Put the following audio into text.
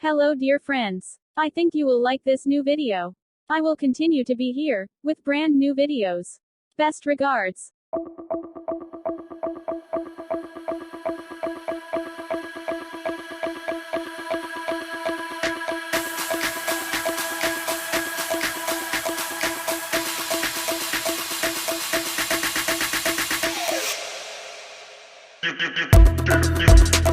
Hello dear friends. I think you will like this new video. I will continue to be here, with brand new videos. Best regards. You